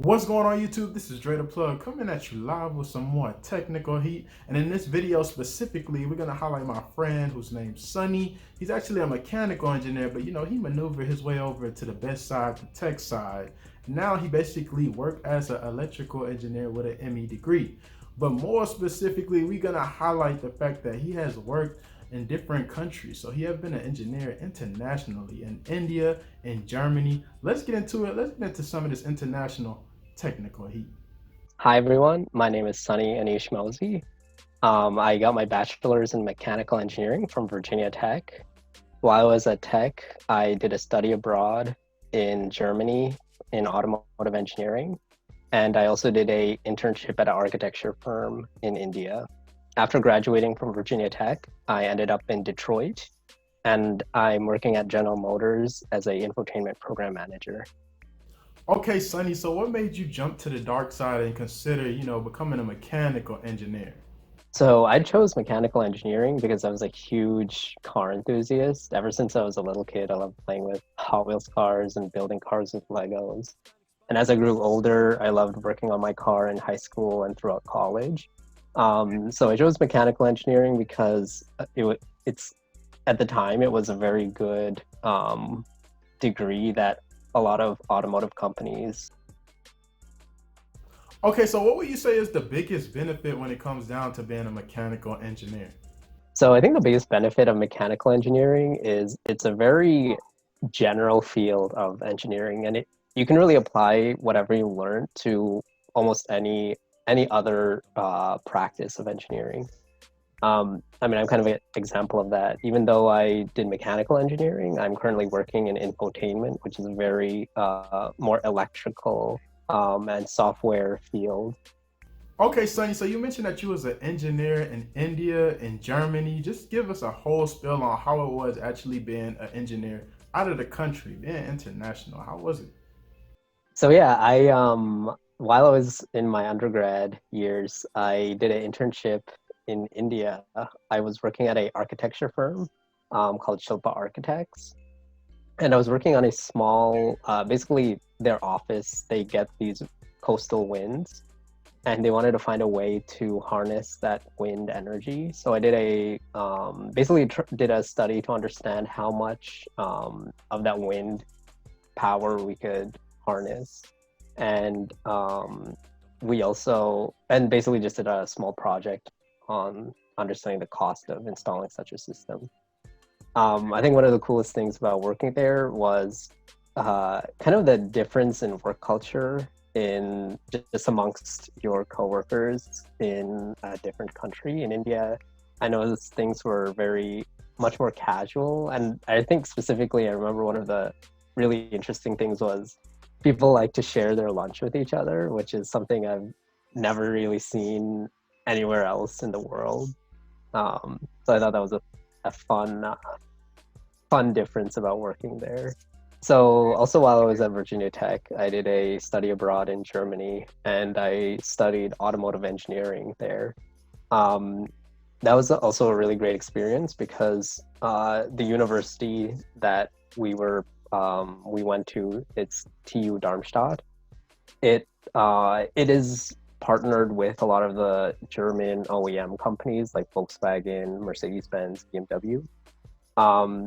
What's going on YouTube? This is Dre the Plug coming at you live with some more technical heat. And in this video specifically, we're going to highlight my friend whose name's Sonny. He's actually a mechanical engineer, but he maneuvered his way over to the best side, the tech side. Now he basically worked as an electrical engineer with an ME degree. But more specifically, we're going to highlight the fact that he has worked in different countries. So he has been an engineer internationally in India, in Germany. Let's get into it. Let's get into some of this international technical heat. Hi everyone, my name is Sunny Anish Mozhi. I got my bachelor's in mechanical engineering from Virginia Tech. While I was at Tech, I did a study abroad in Germany in automotive engineering, and I also did an internship at an architecture firm in India. After graduating from Virginia Tech, I ended up in Detroit, and I'm working at General Motors as an infotainment program manager. Okay, Sonny, so what made you jump to the dark side and consider, becoming a mechanical engineer? So I chose mechanical engineering because I was a huge car enthusiast. Ever since I was a little kid, I loved playing with Hot Wheels cars and building cars with Legos. And as I grew older, I loved working on my car in high school and throughout college. So I chose mechanical engineering because it's at the time it was a very good degree that a lot of automotive companies. Okay, so what would you say is the biggest benefit when it comes down to being a mechanical engineer? So I think the biggest benefit of mechanical engineering is it's a very general field of engineering, and you can really apply whatever you learn to almost any other practice of engineering. I mean, I'm kind of an example of that. Even though I did mechanical engineering, I'm currently working in infotainment, which is a very more electrical and software field. Okay, Sonny, so you mentioned that you was an engineer in India and Germany. Just give us a whole spill on how it was actually being an engineer out of the country, being international. How was it? So yeah, I while I was in my undergrad years, I did an internship in India. I was working at a architecture firm called Shilpa Architects, and I was working on a small, basically their office. They get these coastal winds, and they wanted to find a way to harness that wind energy. So I did basically did a study to understand how much of that wind power we could harness, and we also basically just did a small project on understanding the cost of installing such a system. I think one of the coolest things about working there was kind of the difference in work culture in just amongst your coworkers in a different country. In India, I noticed things were very much more casual, and I think specifically I remember one of the really interesting things was people like to share their lunch with each other, which is something I've never really seen anywhere else in the world. So I thought that was a fun difference about working there. So also while I was at Virginia Tech, I did a study abroad in Germany, and I studied automotive engineering there. Um, that was also a really great experience because the university that we went to, it's TU Darmstadt. It is partnered with a lot of the German OEM companies like Volkswagen, Mercedes-Benz, BMW.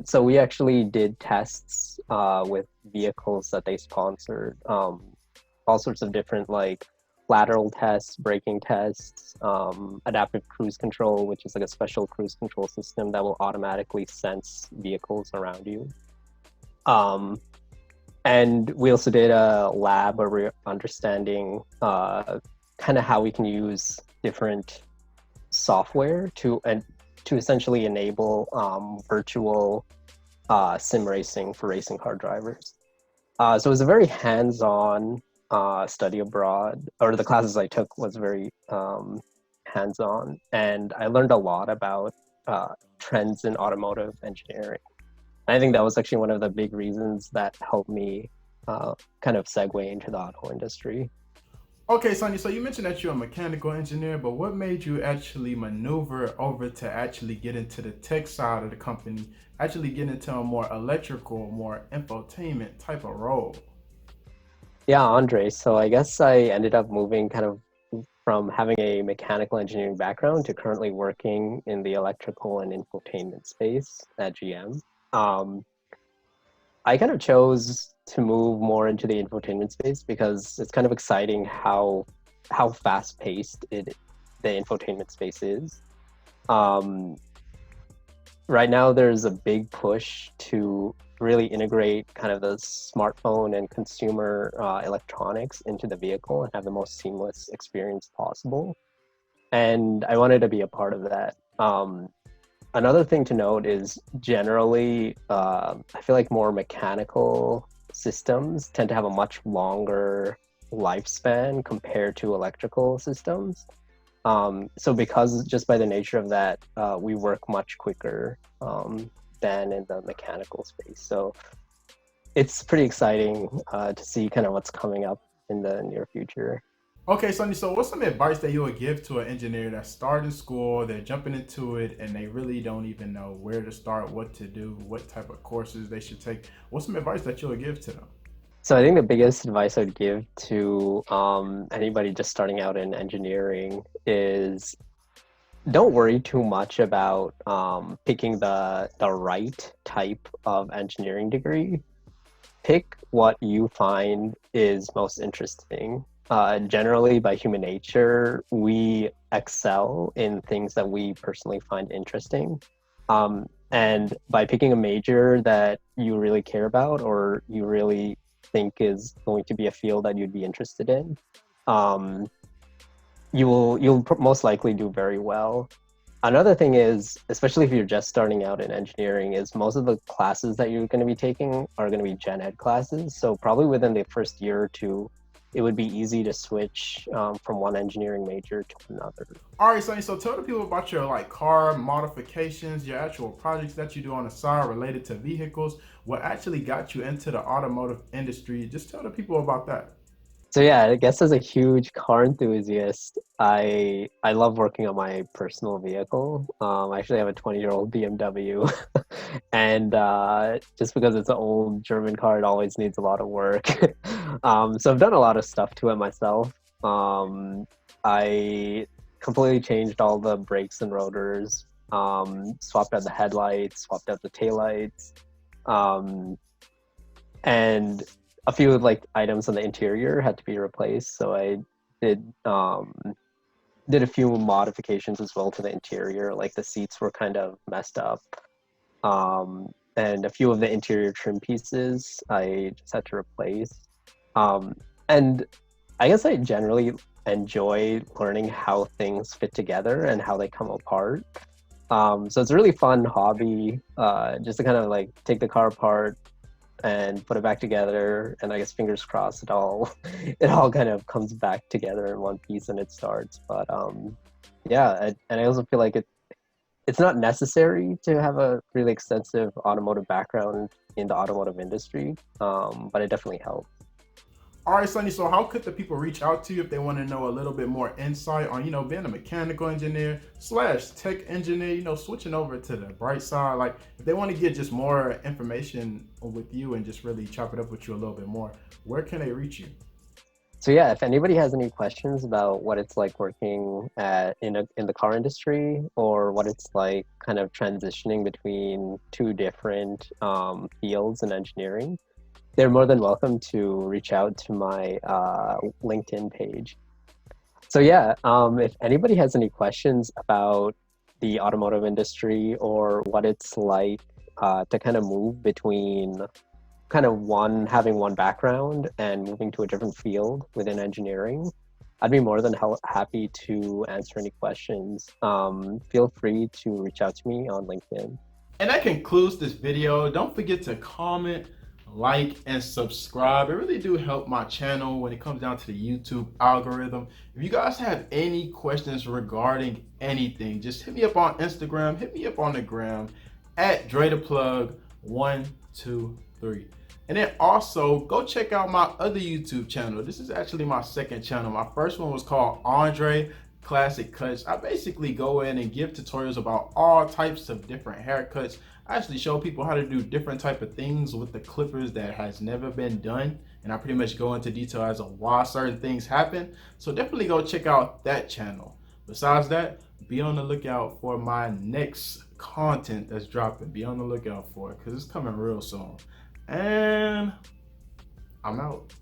So we actually did tests with vehicles that they sponsored, all sorts of different like lateral tests, braking tests, adaptive cruise control, which is like a special cruise control system that will automatically sense vehicles around you. And we also did a lab where we're understanding kind of how we can use different software to essentially enable virtual sim racing for racing car drivers. So it was a very hands-on study abroad, or the classes I took was very hands-on, and I learned a lot about trends in automotive engineering. I think that was actually one of the big reasons that helped me kind of segue into the auto industry. Okay, Sonny, so you mentioned that you're a mechanical engineer, but what made you actually maneuver over to actually get into the tech side of the company, actually get into a more electrical, more infotainment type of role? Yeah, Andre. So I guess I ended up moving kind of from having a mechanical engineering background to currently working in the electrical and infotainment space at GM. Um, I kind of chose to move more into the infotainment space because it's kind of exciting how fast paced the infotainment space is. Um, right now there's a big push to really integrate kind of the smartphone and consumer electronics into the vehicle and have the most seamless experience possible. And I wanted to be a part of that. Another thing to note is generally, I feel like more mechanical systems tend to have a much longer lifespan compared to electrical systems. So because just by the nature of that, we work much quicker than in the mechanical space. So it's pretty exciting to see kind of what's coming up in the near future. Okay, Sonny, so what's some advice that you would give to an engineer that's starting school, they're jumping into it, and they really don't even know where to start, what to do, what type of courses they should take? What's some advice that you would give to them? So I think the biggest advice I'd give to anybody just starting out in engineering is don't worry too much about picking the right type of engineering degree. Pick what you find is most interesting. Generally, by human nature, we excel in things that we personally find interesting. And by picking a major that you really care about or you really think is going to be a field that you'd be interested in, um, you'll most likely do very well. Another thing is, especially if you're just starting out in engineering, is most of the classes that you're going to be taking are going to be gen ed classes. So probably within the first year or two, it would be easy to switch from one engineering major to another. All right, Sonny, so tell the people about your like car modifications, your actual projects that you do on the side related to vehicles. What actually got you into the automotive industry? Just tell the people about that. So yeah, I guess as a huge car enthusiast, I love working on my personal vehicle. I actually have a 20-year-old BMW, and just because it's an old German car, it always needs a lot of work. So I've done a lot of stuff to it myself. I completely changed all the brakes and rotors, swapped out the headlights, swapped out the taillights, um, and a few of like items on the interior had to be replaced. So I did did a few modifications as well to the interior. Like the seats were kind of messed up, and a few of the interior trim pieces I just had to replace. Um, and I guess I generally enjoy learning how things fit together and how they come apart. So it's a really fun hobby, just to kind of like take the car apart and put it back together. And I guess fingers crossed, it all it all kind of comes back together in one piece and it starts. But yeah, and I also feel like it's not necessary to have a really extensive automotive background in the automotive industry, but it definitely helps. All right, Sonny. So, how could the people reach out to you if they want to know a little bit more insight on, being a mechanical engineer slash tech engineer, switching over to the bright side? Like, if they want to get just more information with you and just really chop it up with you a little bit more, where can they reach you? So yeah, if anybody has any questions about what it's like working in the car industry or what it's like kind of transitioning between two different fields in engineering, they're more than welcome to reach out to my LinkedIn page. So yeah, if anybody has any questions about the automotive industry or what it's like to kind of move between kind of having one background and moving to a different field within engineering, I'd be more than happy to answer any questions. Feel free to reach out to me on LinkedIn. And that concludes this video. Don't forget to comment, like, and subscribe. It really do help my channel when it comes down to the YouTube algorithm. If you guys have any questions regarding anything, just hit me up on Instagram, hit me up on the gram at DreDaPlug123. And then also go check out my other YouTube channel. This is actually my second channel. My first one was called Andre ClassicCuts. I basically go in and give tutorials about all types of different haircuts. I actually show people how to do different type of things with the clippers that has never been done. And I pretty much go into detail as to why certain things happen. So definitely go check out that channel. Besides that, be on the lookout for my next content that's dropping. Be on the lookout for it because it's coming real soon. And I'm out.